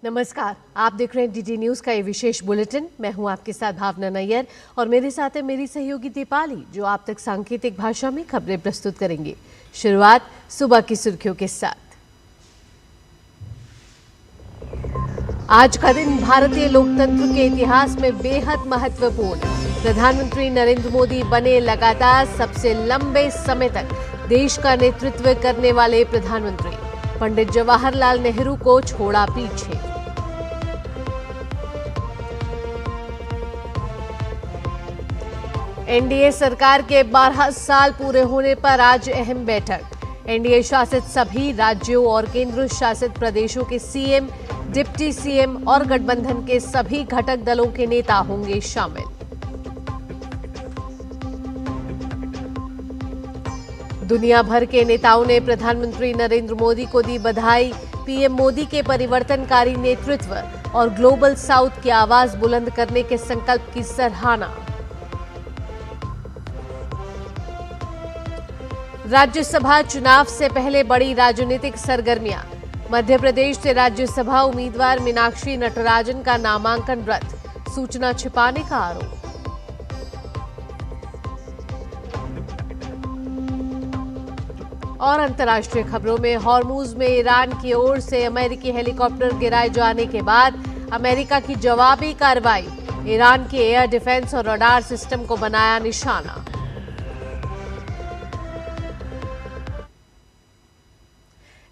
नमस्कार, आप देख रहे हैं डीडी न्यूज का ये विशेष बुलेटिन। मैं हूं आपके साथ भावना नैयर और मेरे साथ है मेरी सहयोगी दीपाली, जो आप तक सांकेतिक भाषा में खबरें प्रस्तुत करेंगे। शुरुआत सुबह की सुर्खियों के साथ। आज का दिन भारतीय लोकतंत्र के इतिहास में बेहद महत्वपूर्ण। प्रधानमंत्री नरेंद्र मोदी बने लगातार सबसे लंबे समय तक देश का नेतृत्व करने वाले प्रधानमंत्री। पंडित जवाहरलाल नेहरू को छोड़ा पीछे। एनडीए सरकार के 12 साल पूरे होने पर आज अहम बैठक। एनडीए शासित सभी राज्यों और केंद्र शासित प्रदेशों के सीएम, डिप्टी सीएम और गठबंधन के सभी घटक दलों के नेता होंगे शामिल। दुनिया भर के नेताओं ने प्रधानमंत्री नरेंद्र मोदी को दी बधाई। पीएम मोदी के परिवर्तनकारी नेतृत्व और ग्लोबल साउथ की आवाज बुलंद करने के संकल्प की सराहना। राज्यसभा चुनाव से पहले बड़ी राजनीतिक सरगर्मियां। मध्य प्रदेश से राज्यसभा उम्मीदवार मीनाक्षी नटराजन का नामांकन रद्द, सूचना छिपाने का आरोप। और अंतर्राष्ट्रीय खबरों में हॉर्मुज में ईरान की ओर से अमेरिकी हेलीकॉप्टर गिराए जाने के बाद अमेरिका की जवाबी कार्रवाई। ईरान के एयर डिफेंस और रडार सिस्टम को बनाया निशाना।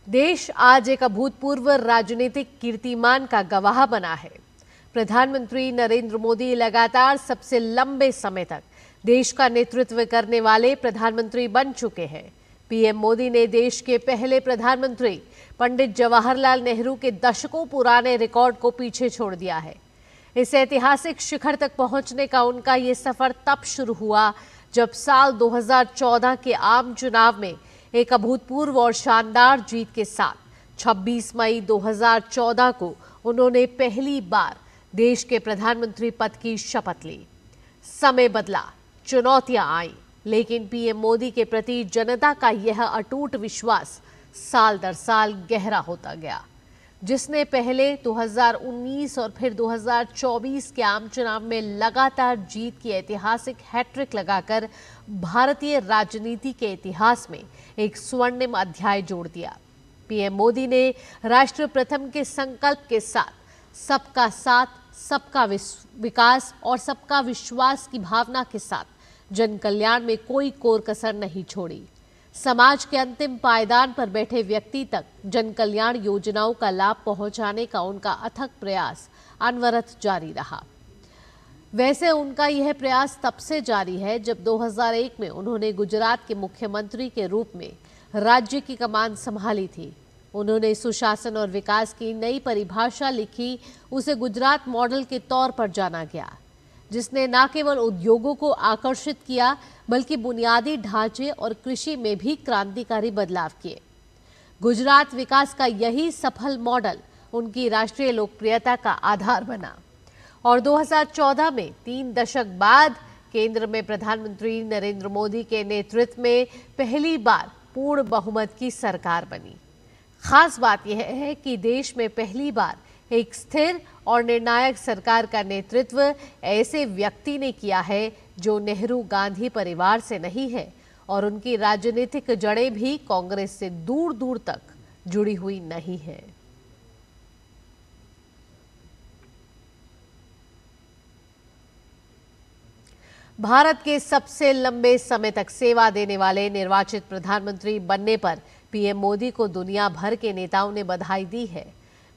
देश आज एक अभूतपूर्व राजनीतिक कीर्तिमान का गवाह बना है। प्रधानमंत्री नरेंद्र मोदी लगातार सबसे लंबे समय तक देश का नेतृत्व करने वाले प्रधानमंत्री बन चुके हैं। पीएम मोदी ने देश के पहले प्रधानमंत्री पंडित जवाहरलाल नेहरू के दशकों पुराने रिकॉर्ड को पीछे छोड़ दिया है। इस ऐतिहासिक शिखर तक पहुंचने का उनका ये सफर तब शुरू हुआ जब साल 2014 के आम चुनाव में एक अभूतपूर्व और शानदार जीत के साथ 26 मई 2014 को उन्होंने पहली बार देश के प्रधानमंत्री पद की शपथ ली। समय बदला, चुनौतियां आई, लेकिन पीएम मोदी के प्रति जनता का यह अटूट विश्वास साल दर साल गहरा होता गया, जिसने पहले 2019 और फिर 2024 के आम चुनाव में लगातार जीत की ऐतिहासिक हैट्रिक लगाकर भारतीय राजनीति के इतिहास में एक स्वर्णिम अध्याय जोड़ दिया। पीएम मोदी ने राष्ट्र प्रथम के संकल्प के साथ सबका साथ, सबका विकास और सबका विश्वास की भावना के साथ जन कल्याण में कोई कोर कसर नहीं छोड़ी। समाज के अंतिम पायदान पर बैठे व्यक्ति तक जन कल्याण योजनाओं का लाभ पहुंचाने का उनका अथक प्रयास अनवरत जारी रहा। वैसे उनका यह प्रयास तब से जारी है जब 2001 में उन्होंने गुजरात के मुख्यमंत्री के रूप में राज्य की कमान संभाली थी। उन्होंने सुशासन और विकास की नई परिभाषा लिखी। उसे गुजरात मॉडल के तौर पर जाना गया, जिसने न केवल उद्योगों को आकर्षित किया बल्कि बुनियादी ढांचे और कृषि में भी क्रांतिकारी बदलाव किए। गुजरात विकास का यही सफल मॉडल उनकी राष्ट्रीय लोकप्रियता का आधार बना और 2014 में 3 दशक बाद केंद्र में प्रधानमंत्री नरेंद्र मोदी के नेतृत्व में पहली बार पूर्ण बहुमत की सरकार बनी। खास बात यह है कि देश में पहली बार एक स्थिर और निर्णायक सरकार का नेतृत्व ऐसे व्यक्ति ने किया है जो नेहरू गांधी परिवार से नहीं है और उनकी राजनीतिक जड़ें भी कांग्रेस से दूर दूर तक जुड़ी हुई नहीं है। भारत के सबसे लंबे समय तक सेवा देने वाले निर्वाचित प्रधानमंत्री बनने पर पीएम मोदी को दुनिया भर के नेताओं ने बधाई दी है।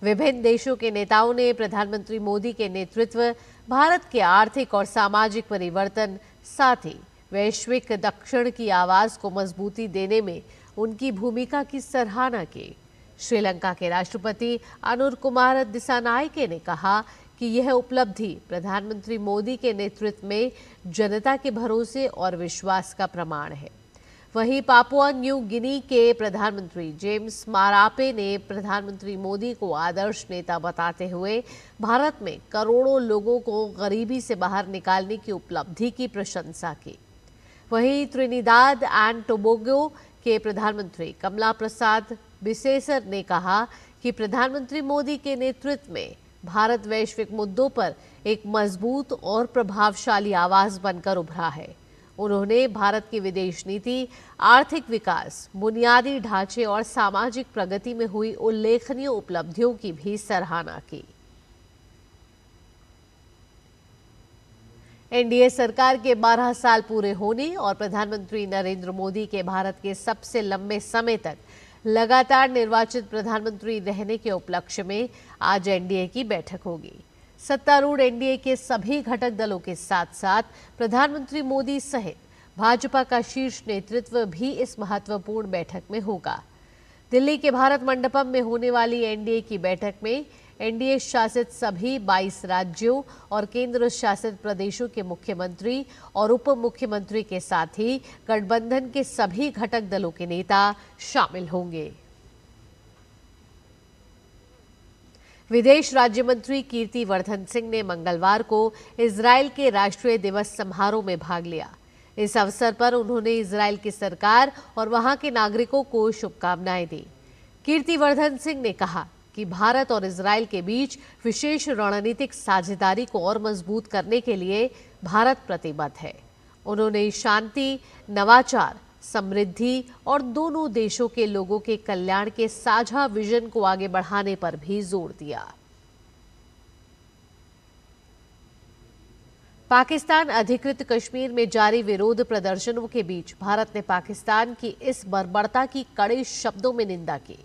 विभिन्न देशों के नेताओं ने प्रधानमंत्री मोदी के नेतृत्व, भारत के आर्थिक और सामाजिक परिवर्तन, साथ ही वैश्विक दक्षिण की आवाज को मजबूती देने में उनकी भूमिका की सराहना की। श्रीलंका के राष्ट्रपति अनुर कुमार दिसानायके ने कहा कि यह उपलब्धि प्रधानमंत्री मोदी के नेतृत्व में जनता के भरोसे और विश्वास का प्रमाण है। वहीं पापुआ न्यू गिनी के प्रधानमंत्री जेम्स मारापे ने प्रधानमंत्री मोदी को आदर्श नेता बताते हुए भारत में करोड़ों लोगों को गरीबी से बाहर निकालने की उपलब्धि की प्रशंसा की। वहीं त्रिनिदाद एंड टोबैगो के प्रधानमंत्री कमला प्रसाद बिसेसर ने कहा कि प्रधानमंत्री मोदी के नेतृत्व में भारत वैश्विक मुद्दों पर एक मजबूत और प्रभावशाली आवाज बनकर उभरा है। उन्होंने भारत की विदेश नीति, आर्थिक विकास, बुनियादी ढांचे और सामाजिक प्रगति में हुई उल्लेखनीय उपलब्धियों की भी सराहना की। एनडीए सरकार के 12 साल पूरे होने और प्रधानमंत्री नरेंद्र मोदी के भारत के सबसे लंबे समय तक लगातार निर्वाचित प्रधानमंत्री रहने के उपलक्ष्य में आज एनडीए की बैठक होगी। सत्तारूढ़ एनडीए के सभी घटक दलों के साथ साथ प्रधानमंत्री मोदी सहित भाजपा का शीर्ष नेतृत्व भी इस महत्वपूर्ण बैठक में होगा। दिल्ली के भारत मंडपम में होने वाली एनडीए की बैठक में एनडीए शासित सभी 22 राज्यों और केंद्र शासित प्रदेशों के मुख्यमंत्री और उप मुख्यमंत्री के साथ ही गठबंधन के सभी घटक दलों के नेता शामिल होंगे। विदेश राज्य मंत्री कीर्ति वर्धन सिंह ने मंगलवार को इजरायल के राष्ट्रीय दिवस समारोह में भाग लिया। इस अवसर पर उन्होंने इजरायल की सरकार और वहां के नागरिकों को शुभकामनाएं दी। कीर्ति वर्धन सिंह ने कहा कि भारत और इजरायल के बीच विशेष रणनीतिक साझेदारी को और मजबूत करने के लिए भारत प्रतिबद्ध है। उन्होंने शांति, नवाचार, समृद्धि और दोनों देशों के लोगों के कल्याण के साझा विजन को आगे बढ़ाने पर भी जोर दिया। पाकिस्तान अधिकृत कश्मीर में जारी विरोध प्रदर्शनों के बीच भारत ने पाकिस्तान की इस बर्बरता की कड़े शब्दों में निंदा की।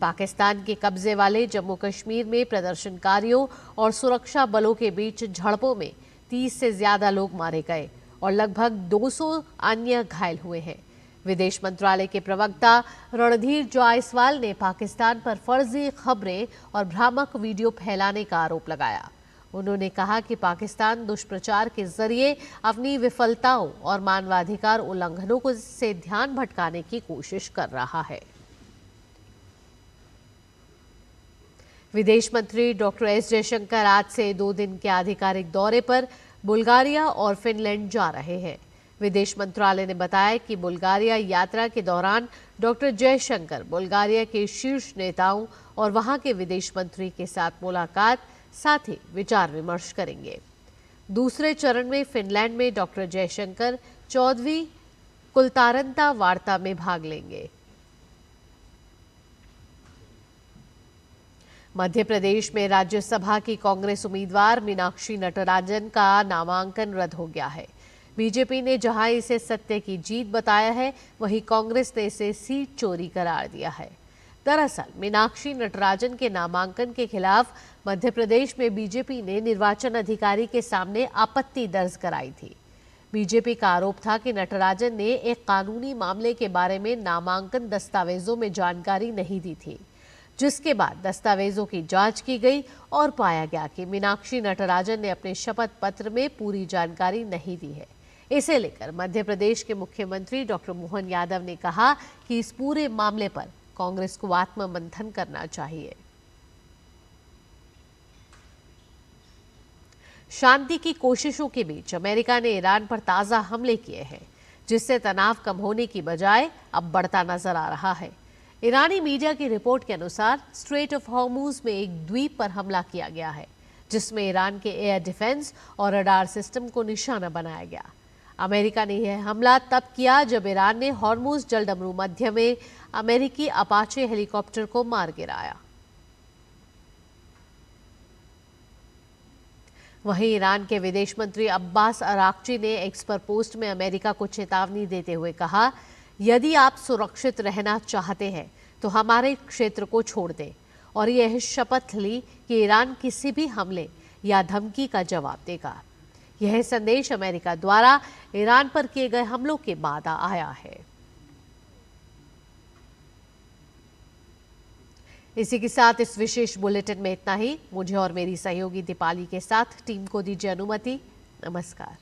पाकिस्तान के कब्जे वाले जम्मू कश्मीर में प्रदर्शनकारियों और सुरक्षा बलों के बीच झड़पों में 30 से ज्यादा लोग मारे गए और लगभग 200 अन्य घायल हुए हैं। विदेश मंत्रालय के प्रवक्ता रणधीर जायसवाल ने पाकिस्तान पर फर्जी खबरें और भ्रामक वीडियो फैलाने का आरोप लगाया। उन्होंने कहा कि पाकिस्तान दुष्प्रचार के जरिए अपनी विफलताओं और मानवाधिकार उल्लंघनों को से ध्यान भटकाने की कोशिश कर रहा है। विदेश मंत्री डॉक्टर एस जयशंकर आज से 2 दिन के आधिकारिक दौरे पर बुल्गारिया और फिनलैंड जा रहे हैं। विदेश मंत्रालय ने बताया कि बुल्गारिया यात्रा के दौरान डॉक्टर जयशंकर बुल्गारिया के शीर्ष नेताओं और वहां के विदेश मंत्री के साथ मुलाकात, साथ ही विचार विमर्श करेंगे। दूसरे चरण में फिनलैंड में डॉक्टर जयशंकर 14वीं कुलतारंता वार्ता में भाग लेंगे। मध्य प्रदेश में राज्यसभा की कांग्रेस उम्मीदवार मीनाक्षी नटराजन का नामांकन रद्द हो गया है। बीजेपी ने जहां इसे सत्य की जीत बताया है, वहीं कांग्रेस ने इसे सीट चोरी करार दिया है। दरअसल मीनाक्षी नटराजन के नामांकन के खिलाफ मध्य प्रदेश में बीजेपी ने निर्वाचन अधिकारी के सामने आपत्ति दर्ज कराई थी। बीजेपी का आरोप था कि नटराजन ने एक कानूनी मामले के बारे में नामांकन दस्तावेजों में जानकारी नहीं दी थी, जिसके बाद दस्तावेजों की जांच की गई और पाया गया कि मीनाक्षी नटराजन ने अपने शपथ पत्र में पूरी जानकारी नहीं दी है। इसे लेकर मध्य प्रदेश के मुख्यमंत्री डॉक्टर मोहन यादव ने कहा कि इस पूरे मामले पर कांग्रेस को आत्ममंथन करना चाहिए। शांति की कोशिशों के बीच अमेरिका ने ईरान पर ताजा हमले किए हैं, जिससे तनाव कम होने की बजाय अब बढ़ता नजर आ रहा है। ईरानी मीडिया की रिपोर्ट के अनुसार स्ट्रेट ऑफ हॉर्मुज में एक द्वीप पर हमला किया गया है, जिसमें ईरान के एयर डिफेंस और रडार सिस्टम को निशाना बनाया गया। अमेरिका ने यह हमला तब किया जब ईरान ने हॉर्मुज जलडमरू मध्य में अमेरिकी अपाचे हेलीकॉप्टर को मार गिराया। वहीं ईरान के विदेश मंत्री अब्बास अराक्ची ने एक्स पर पोस्ट में अमेरिका को चेतावनी देते हुए कहा, यदि आप सुरक्षित रहना चाहते हैं तो हमारे क्षेत्र को छोड़ दें, और यह शपथ ली कि ईरान किसी भी हमले या धमकी का जवाब देगा। यह संदेश अमेरिका द्वारा ईरान पर किए गए हमलों के बाद आया है। इसी के साथ इस विशेष बुलेटिन में इतना ही। मुझे और मेरी सहयोगी दीपाली के साथ टीम को दीजिए अनुमति। नमस्कार।